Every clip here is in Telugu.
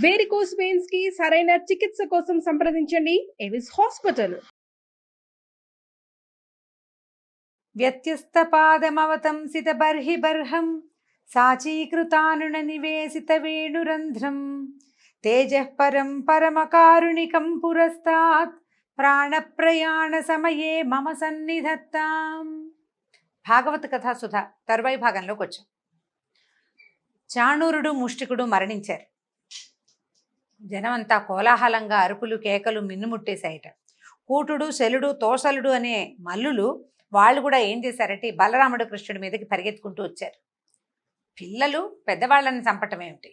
వేరికోస్ వెయిన్స్ కి సరైన చికిత్స కోసం సంప్రదించండి ఎవిస్ హాస్పిటల్. వ్యత్యస్తపాదమవతంసిత బర్హి బర్హం సాచీకృతానున నివేశిత వేణురంధ్రం తేజః పరం పరమకారుణికం పురస్తాత్ ప్రాణప్రయాణ సమయే మమ సన్నిధత్తాం. భాగవత కథా సుధ తరువాయి భాగంలోకి వచ్చాం. చాణూరుడు ముష్టికుడు మరణించారు. జనమంతా కోలాహలంగా అరుపులు కేకలు మిన్నుముట్టేశాయట. కూటుడు శలుడు తోసలుడు అనే మల్లులు వాళ్ళు కూడా ఏం చేశారంటే బలరాముడు కృష్ణుడి మీదకి పరిగెత్తుకుంటూ వచ్చారు. పిల్లలు పెద్దవాళ్ళని చంపటం ఏమిటి,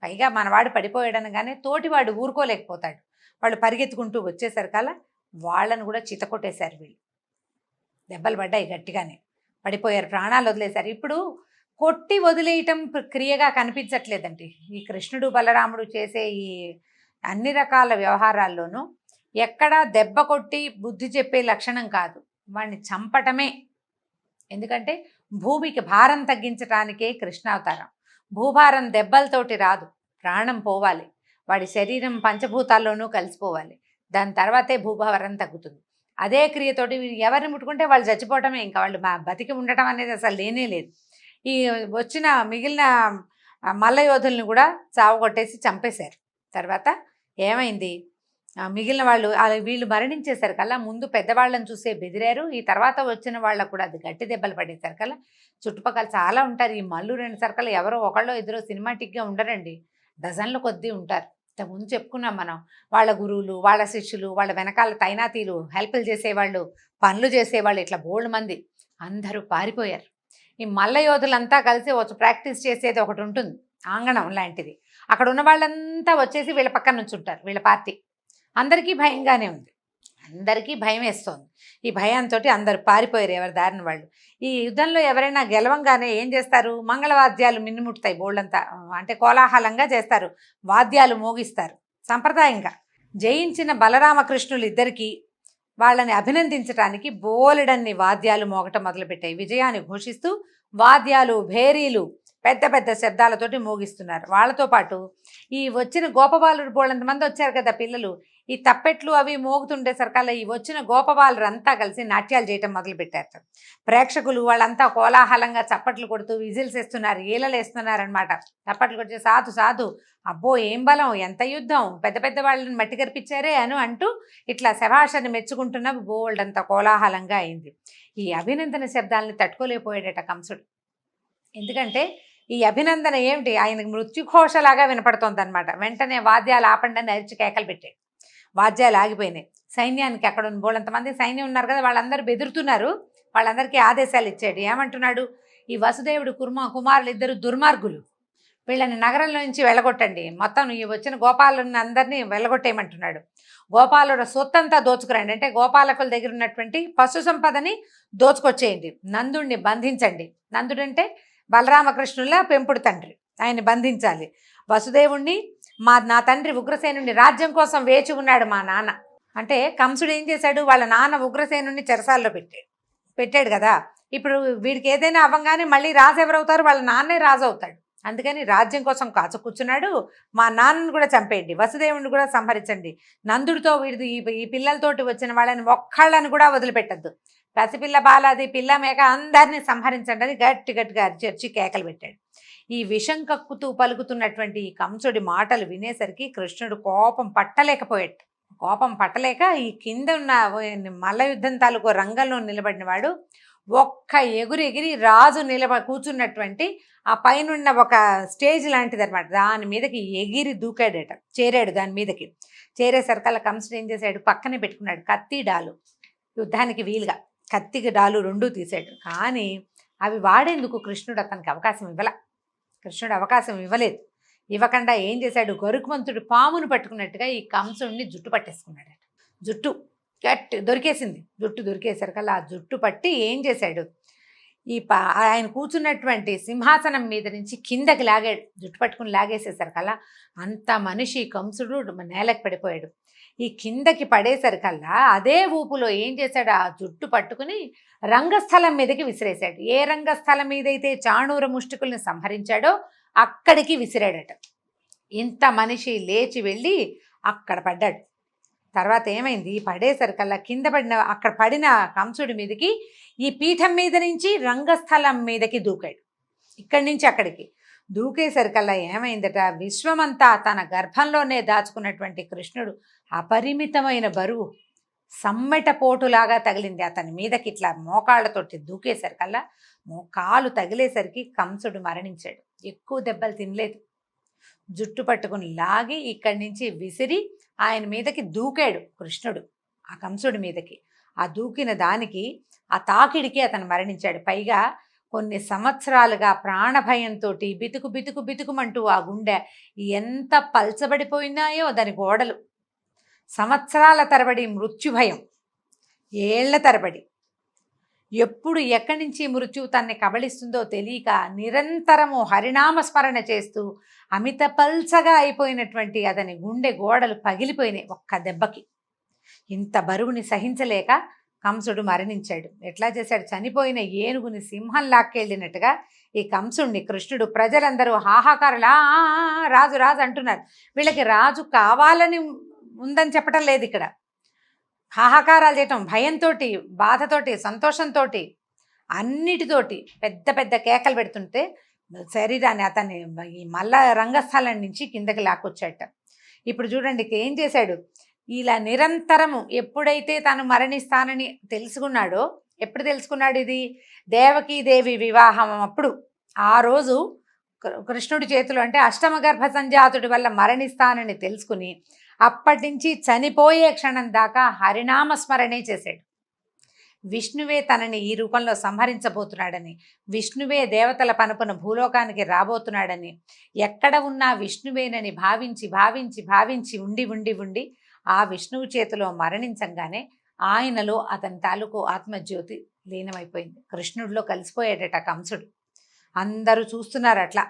పైగా మనవాడు పడిపోయాడనగానే తోటివాడు ఊరుకోలేకపోతాడు. వాళ్ళు పరిగెత్తుకుంటూ వచ్చేసరికల్లా వాళ్ళను కూడా చితకొట్టేశారు. వీళ్ళు దెబ్బలు పడ్డాయి, గట్టిగానే పడిపోయారు, ప్రాణాలు వదిలేశారు. ఇప్పుడు కొట్టి వదిలేయటం క్రియగా కనిపించట్లేదండి. ఈ కృష్ణుడు బలరాముడు చేసే ఈ అన్ని రకాల వ్యవహారాల్లోనూ ఎక్కడా దెబ్బ కొట్టి బుద్ధి చెప్పే లక్షణం కాదు, వాడిని చంపటమే. ఎందుకంటే భూమికి భారం తగ్గించటానికే కృష్ణావతారం. భూభారం దెబ్బలతోటి రాదు, ప్రాణం పోవాలి, వాడి శరీరం పంచభూతాల్లోనూ కలిసిపోవాలి, దాని తర్వాతే భూభారం తగ్గుతుంది. అదే క్రియతోటి ఎవరిని ముట్టుకుంటే వాళ్ళు చచ్చిపోవటమే, ఇంకా వాళ్ళు బతికి ఉండటం అనేది అసలు లేనే లేదు. ఈ వచ్చిన మిగిలిన మల్లయోధుల్ని కూడా చావగొట్టేసి చంపేశారు. తర్వాత ఏమైంది, మిగిలిన వాళ్ళు వీళ్ళు మరణించేశారు కల్లా ముందు పెద్దవాళ్ళని చూసే బెదిరారు. ఈ తర్వాత వచ్చిన వాళ్ళకు కూడా అది గట్టి దెబ్బలు పడేశారు కల్లా చుట్టుపక్కల చాలా ఉంటారు. ఈ మల్లు రెండు సర్కల్ ఎవరో ఒకళ్ళో ఇద్దరో సినిమాటిక్గా ఉండరండి, డజన్ల కొద్దీ ఉంటారు. ఇంతకుముందు చెప్పుకున్నాం మనం. వాళ్ళ గురువులు, వాళ్ళ శిష్యులు, వాళ్ళ వెనకాల తైనాతీలు, హెల్ప్లు చేసేవాళ్ళు, పనులు చేసేవాళ్ళు, ఇట్లా బోల్డ్ మంది అందరూ పారిపోయారు. ఈ మల్ల యోధులంతా కలిసి వచ్చి ప్రాక్టీస్ చేసేది ఒకటి ఉంటుంది, ఆంగణం లాంటిది. అక్కడ ఉన్న వాళ్ళంతా వచ్చేసి వీళ్ళ పక్కన నుంచి ఉంటారు. వీళ్ళ పార్టీ అందరికీ భయంగానే ఉంది, అందరికీ భయం వేస్తోంది. ఈ భయంతో అందరు పారిపోయారు, ఎవరి దారిన వాళ్ళు. ఈ యుద్ధంలో ఎవరైనా గెలవంగానే ఏం చేస్తారు, మంగళవాద్యాలు మిన్నుముట్టుతాయి, బోళ్ళంతా అంటే కోలాహలంగా చేస్తారు, వాద్యాలు మోగిస్తారు సంప్రదాయంగా. జయించిన బలరామకృష్ణులు ఇద్దరికీ వాళ్ళని అభినందించడానికి బోలెడన్ని వాద్యాలు మోగటం మొదలుపెట్టాయి. విజయాన్ని ఘోషిస్తూ వాద్యాలు భేరీలు పెద్ద పెద్ద శబ్దాలతోటి మోగిస్తున్నారు. వాళ్ళతో పాటు ఈ వచ్చిన గోపబాలుడు బోళ్ళంతమంది వచ్చారు కదా పిల్లలు, ఈ తప్పెట్లు అవి మోగుతుండే సరికల్లా ఈ వచ్చిన గోపబాలురు అంతా కలిసి నాట్యాలు చేయటం మొదలుపెట్టారు. ప్రేక్షకులు వాళ్ళంతా కోలాహలంగా చప్పట్లు కొడుతూ విజిల్స్ వేస్తున్నారు, ఈలలు వేస్తున్నారు అనమాట. చప్పట్లు కొడితే సాధు సాధు, అబ్బో ఏం బలం, ఎంత యుద్ధం, పెద్ద పెద్ద వాళ్ళని మట్టి కనిపించారే అంటూ ఇట్లా శభాషని మెచ్చుకుంటున్న బోల్డ్ అంత కోలాహలంగా అయింది. ఈ అభినందన శబ్దాలని తట్టుకోలేకపోయాడట కంసుడు. ఎందుకంటే ఈ అభినందన ఏమిటి, ఆయనకు మృత్యుఘోషలాగా వినపడుతోంది అనమాట. వెంటనే వాద్యాలు ఆపండి అని అరిచి కేకలు పెట్టాడు. వాద్యాలు ఆగిపోయినాయి. సైన్యానికి అక్కడ ఉన్న బోళ్ళంతమంది సైన్యం ఉన్నారు కదా, వాళ్ళందరూ బెదురుతున్నారు. వాళ్ళందరికీ ఆదేశాలు ఇచ్చాడు. ఏమంటున్నాడు, ఈ వసుదేవుడు కుమారులు ఇద్దరు దుర్మార్గులు, వీళ్ళని నగరంలో నుంచి వెళ్ళగొట్టండి, మొత్తం ఈ వచ్చిన గోపాలను అందరినీ వెళ్ళగొట్టేయమంటున్నాడు. గోపాలుడు సొత్తంతా దోచుకురండి, అంటే గోపాలకుల దగ్గర ఉన్నటువంటి పశు సంపదని దోచుకొచ్చేయండి, నందుడిని బంధించండి. నందుడు అంటే బలరామకృష్ణుల పెంపుడు తండ్రి, ఆయన్ని బంధించాలి. వసుదేవుణ్ణి నా తండ్రి ఉగ్రసేనుని రాజ్యం కోసం వేచి ఉన్నాడు మా నాన్న అంటే, కంసుడు ఏం చేశాడు, వాళ్ళ నాన్న ఉగ్రసేనుని చెరసాల్లో పెట్టాడు కదా. ఇప్పుడు వీడికి ఏదైనా అవ్వగానే మళ్ళీ రాజు ఎవరవుతారు, వాళ్ళ నాన్నే రాజు అవుతాడు. అందుకని రాజ్యం కోసం కాచు కూర్చున్నాడు. మా నాన్నని కూడా చంపేయండి, వసుదేవుని కూడా సంహరించండి, నందుడితో వీడి ఈ పిల్లలతోటి వచ్చిన వాళ్ళని ఒక్కళ్ళని కూడా వదిలిపెట్టద్దు, పసిపిల్ల బాలాది పిల్ల మేక అందరినీ సంహరించండి అని గట్టి గట్టిగా అరిచి కేకలు పెట్టాడు. ఈ విషం కక్కుతూ పలుకుతున్నటువంటి ఈ కంసుడి మాటలు వినేసరికి కృష్ణుడు కోపం పట్టలేకపోయాడు. కోపం పట్టలేక ఈ కింద ఉన్న మల్ల యుద్ధం తాలూకు రంగంలో నిలబడిన వాడు ఒక్క ఎగిరి రాజు కూర్చున్నటువంటి ఆ పైన ఒక స్టేజ్ లాంటిది అనమాట, దాని మీదకి ఎగిరి దూకాడట. చేరాడు దాని మీదకి. చేరేసరికల్లా కంసుడు ఏం చేశాడు, పక్కనే పెట్టుకున్నాడు కత్తి డాలు, యుద్ధానికి వీలుగా కత్తికి డాలు రెండూ తీసాడు. కానీ అవి వాడేందుకు కృష్ణుడు అతనికి అవకాశం ఇవ్వలేదు. ఇవ్వకుండా ఏం చేశాడు, గరుకుమంతుడు పామును పట్టుకున్నట్టుగా ఈ కంసుడిని జుట్టు పట్టేసుకున్నాడట. జుట్టు దొరికేసరికల్లా ఆ జుట్టు పట్టి ఏం చేశాడు, ఆయన కూర్చున్నటువంటి సింహాసనం మీద నుంచి కిందకి లాగాడు. జుట్టు పట్టుకుని లాగేసేసరికల్లా అంత మనిషి కంసుడు నేలకు పడిపోయాడు. ఈ కిందకి పడేసరికల్లా అదే ఊపులో ఏం చేశాడు, ఆ జుట్టు పట్టుకుని రంగస్థలం మీదకి విసిరేశాడు. ఏ రంగస్థలం మీదైతే చాణూర ముష్టికుల్ని సంహరించాడో అక్కడికి విసిరాడట. ఇంత మనిషి లేచి వెళ్ళి అక్కడ పడ్డాడు. తర్వాత ఏమైంది, పడేసరికల్లా కింద పడిన అక్కడ పడిన కంసుడి మీదకి ఈ పీఠం మీద నుంచి రంగస్థలం మీదకి దూకాడు. ఇక్కడి నుంచి అక్కడికి దూకేసరికల్లా ఏమైందట, విశ్వమంతా తన గర్భంలోనే దాచుకున్నటువంటి కృష్ణుడు అపరిమితమైన బరువు సమ్మెట పోటులాగా తగిలింది అతని మీదకి. ఇట్లా మోకాళ్ళతోటి దూకేసరికల్లా కాలు తగిలేసరికి కంసుడు మరణించాడు. ఎక్కువ దెబ్బలు తినలేదు. జుట్టు పట్టుకుని లాగి ఇక్కడి నుంచి విసిరి ఆయన మీదకి దూకాడు కృష్ణుడు, ఆ కంసుడి మీదకి. ఆ దూకిన దానికి, ఆ తాకిడికి అతను మరణించాడు. పైగా కొన్ని సంవత్సరాలుగా ప్రాణభయంతో బితుకు బితుకు బితుకుమంటూ ఆ గుండె ఎంత పల్చబడిపోయినాయో దాని గోడలు. సంవత్సరాల తరబడి మృత్యుభయం, ఏళ్ల తరబడి. ఎప్పుడు ఎక్కడి నుంచి మృత్యువు తన్ని కబళిస్తుందో తెలియక నిరంతరము హరినామస్మరణ చేస్తూ అమిత పల్చగా అయిపోయినటువంటి అతని గుండె గోడలు పగిలిపోయినాయి ఒక్క దెబ్బకి. ఇంత బరువుని సహించలేక కంసుడు మరణించాడు. ఎట్లా చేశాడు, చనిపోయిన ఏనుగుని సింహం లాక్కెళ్ళినట్టుగా ఈ కంసుడిని కృష్ణుడు, ప్రజలందరూ హాహాకారులా రాజు రాజు అంటున్నారు. వీళ్ళకి రాజు కావాలని ఉందని చెప్పటం లేదు ఇక్కడ. హాహాకారాలు చేయటం, భయంతో, బాధతోటి, సంతోషంతో, అన్నిటితోటి పెద్ద పెద్ద కేకలు పెడుతుంటే శరీరాన్ని అతన్ని ఈ మల్ల రంగస్థలం నుంచి కిందకి లాక్కొచ్చాట. ఇప్పుడు చూడండి ఏం చేశాడు, ఇలా నిరంతరము ఎప్పుడైతే తను మరణిస్తానని తెలుసుకున్నాడో, ఎప్పుడు తెలుసుకున్నాడు ఇది, దేవకీదేవి వివాహం అప్పుడు. ఆ రోజు కృష్ణుడి చేతిలో, అంటే అష్టమ గర్భ సంజాతుడి వల్ల మరణిస్తానని తెలుసుకుని అప్పటి నుంచి చనిపోయే క్షణం దాకా హరినామస్మరణే చేశాడు. విష్ణువే తనని ఈ రూపంలో సంహరించబోతున్నాడని, విష్ణువే దేవతల పనుపున భూలోకానికి రాబోతున్నాడని, ఎక్కడ ఉన్నా విష్ణువేనని భావించి భావించి భావించి ఉండి ఉండి ఉండి ఆ విష్ణువు చేతిలో మరణించంగానే ఆయనలో అతని తాలూకు ఆత్మజ్యోతి లీనమైపోయింది. కృష్ణుడిలో కలిసిపోయాడట కంసుడు. అందరూ చూస్తున్నారు, అట్లా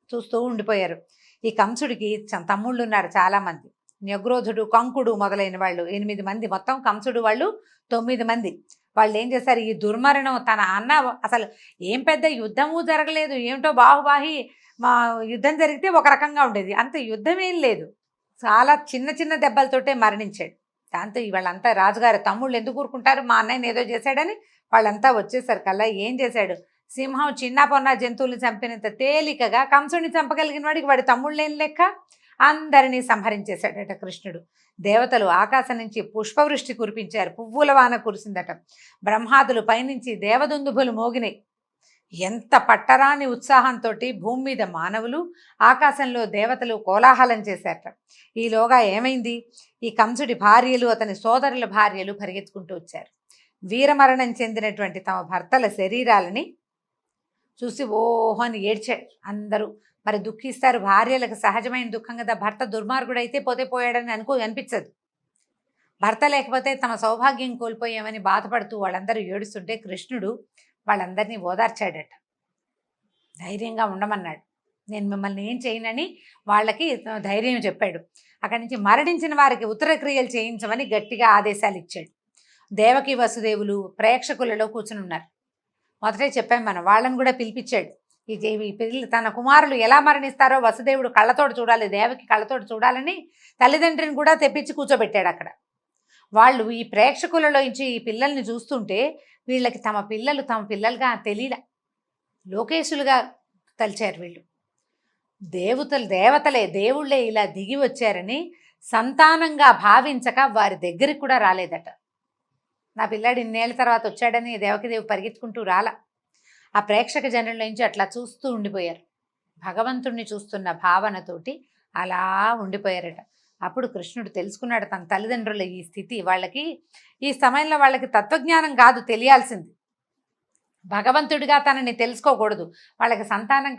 చూస్తూ ఉండిపోయారు. ఈ కంసుడికి తమ్ముళ్ళు ఉన్నారు చాలామంది, న్యగ్రోధుడు, కంకుడు మొదలైన వాళ్ళు 8 మంది, మొత్తం కంసుడు వాళ్ళు 9 మంది. వాళ్ళు ఏం చేశారు, ఈ దుర్మరణం తన అన్న, అసలు ఏం పెద్ద యుద్ధము జరగలేదు, ఏమిటో బాహుబాహి మా యుద్ధం జరిగితే ఒక రకంగా ఉండేది, అంత యుద్ధం ఏం లేదు, చాలా చిన్న చిన్న దెబ్బలతోటే మరణించాడు. దాంతో వాళ్ళంతా, రాజుగారి తమ్ముళ్ళు ఎందుకు ఊరుకుంటారు, మా అన్నయ్యని ఏదో చేశాడని వాళ్ళంతా వచ్చేసరికల్లా ఏం చేశాడు, సింహం చిన్న పొన్న జంతువులు చంపినంత తేలికగా కంసుడిని చంపగలిగిన వాడికి వాడి తమ్ముళ్ళేం లెక్క, అందరినీ సంహరించేశాడట కృష్ణుడు. దేవతలు ఆకాశం నుంచి పుష్పవృష్టి కురిపించారు, పువ్వుల వాన కురిసిందట. బ్రహ్మాదులు పైనుంచి దేవదుందుభులు మోగినాయి. ఎంత పట్టరాని ఉత్సాహంతో భూమి మీద మానవులు, ఆకాశంలో దేవతలు కోలాహలం చేశారట. ఈలోగా ఏమైంది, ఈ కంసుడి భార్యలు, అతని సోదరుల భార్యలు పరిగెత్తుకుంటూ వచ్చారు. వీరమరణం చెందినటువంటి తమ భర్తల శరీరాలని చూసి ఓహో అని ఏడ్చాడు అందరూ. మరి దుఃఖిస్తారు, భార్యలకు సహజమైన దుఃఖం కదా, భర్త దుర్మార్గుడైతే పోతే పోయాడని అనిపించదు. భర్త లేకపోతే తమ సౌభాగ్యం కోల్పోయామని బాధపడుతూ వాళ్ళందరూ ఏడుస్తుంటే కృష్ణుడు వాళ్ళందరినీ ఓదార్చాడట. ధైర్యంగా ఉండమన్నాడు, నేను మిమ్మల్ని ఏం చేయనని వాళ్ళకి ధైర్యం చెప్పాడు. అక్కడి నుంచి మరణించిన వారికి ఉత్తరక్రియలు చేయించమని గట్టిగా ఆదేశాలు ఇచ్చాడు. దేవకి వసుదేవులు ప్రేక్షకులలో కూర్చుని ఉన్నారు. మొదటే చెప్పాం మనం, వాళ్ళని కూడా పిలిపించాడు. ఈ పిల్లలు తన కుమారులు ఎలా మరణిస్తారో వసుదేవుడు కళ్ళతోటి చూడాలి, దేవకి కళ్ళతోటి చూడాలని తల్లిదండ్రిని కూడా తెప్పించి కూర్చోబెట్టాడు అక్కడ. వాళ్ళు ఈ ప్రేక్షకులలో నుంచి ఈ పిల్లల్ని చూస్తుంటే వీళ్ళకి తమ పిల్లలు తమ పిల్లలుగా తెలియలే, లోకేశులుగా తలిచారు వీళ్ళు. దేవతలే దేవుళ్ళే ఇలా దిగి వచ్చారని సంతానంగా భావించక వారి దగ్గరికి కూడా రాలేదట. నా పిల్లాడు ఇన్నేళ్ల తర్వాత వచ్చాడని దేవకిదేవి పరిగెత్తుకుంటూ రాల. ఆ ప్రేక్షక జనుల నుంచి అట్లా చూస్తూ ఉండిపోయారు, భగవంతుణ్ణి చూస్తున్న భావనతోటి అలా ఉండిపోయారట. అప్పుడు కృష్ణుడు తెలుసుకున్నాడు తన తల్లిదండ్రుల ఈ స్థితి. వాళ్ళకి ఈ సమయంలో వాళ్ళకి తత్వజ్ఞానం కాదు తెలియాల్సింది, భగవంతుడిగా తనని తెలుసుకోకూడదు, వాళ్ళకి సంతానం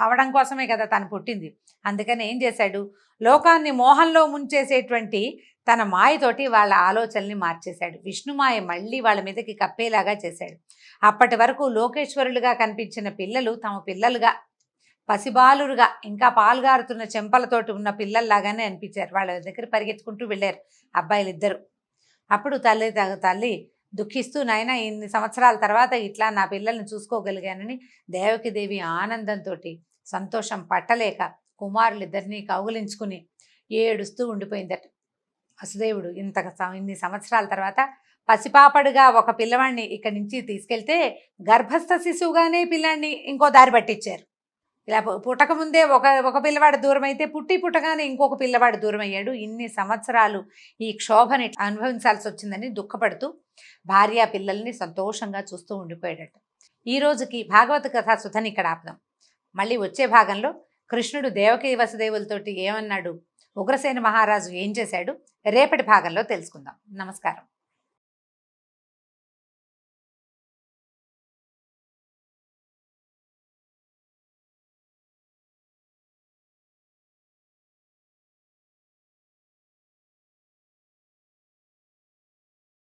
అవడం కోసమే కదా తను పుట్టింది. అందుకని ఏం చేశాడు, లోకాన్ని మోహంలో ముంచేసేటువంటి తన మాయతోటి వాళ్ళ ఆలోచనల్ని మార్చేశాడు. విష్ణుమాయ మళ్ళీ వాళ్ళ మీదకి కప్పేలాగా చేశాడు. అప్పటి వరకు లోకేశ్వరులుగా కనిపించిన పిల్లలు తమ పిల్లలుగా, పసిబాలురుగా, ఇంకా పాల్గారుతున్న చెంపలతోటి ఉన్న పిల్లల్లాగానే అనిపించారు. వాళ్ళ దగ్గర పరిగెత్తుకుంటూ వెళ్ళారు అబ్బాయిలు ఇద్దరు. అప్పుడు తల్లి దుఃఖిస్తూ, నాయన ఇన్ని సంవత్సరాల తర్వాత ఇట్లా నా పిల్లల్ని చూసుకోగలిగానని దేవకిదేవి ఆనందంతో సంతోషం పట్టలేక కుమారులిద్దరినీ కౌగిలించుకుని ఏడుస్తూ ఉండిపోయిందట. వసుదేవుడు ఇన్ని సంవత్సరాల తర్వాత పసిపాపడుగా ఒక పిల్లవాడిని ఇక్కడి నుంచి తీసుకెళ్తే గర్భస్థ శిశువుగానే పిల్లాడిని ఇంకో దారి పట్టించారు. ఇలా పుట్టక ముందే ఒక పిల్లవాడు దూరం అయితే పుట్టగానే ఇంకొక పిల్లవాడు దూరం అయ్యాడు. ఇన్ని సంవత్సరాలు ఈ క్షోభని అనుభవించాల్సి వచ్చిందని దుఃఖపడుతూ భార్య పిల్లల్ని సంతోషంగా చూస్తూ ఉండిపోయాడట. ఈ రోజుకి భాగవత కథా సుధని ఇక్కడ ఆపుదాం. మళ్ళీ వచ్చే భాగంలో కృష్ణుడు దేవకీ వసుదేవులతోటి ఏమన్నాడు, ఉగ్రసేన మహారాజు ఏం చేశాడు, రేపటి భాగంలో తెలుసుకుందాం. నమస్కారం.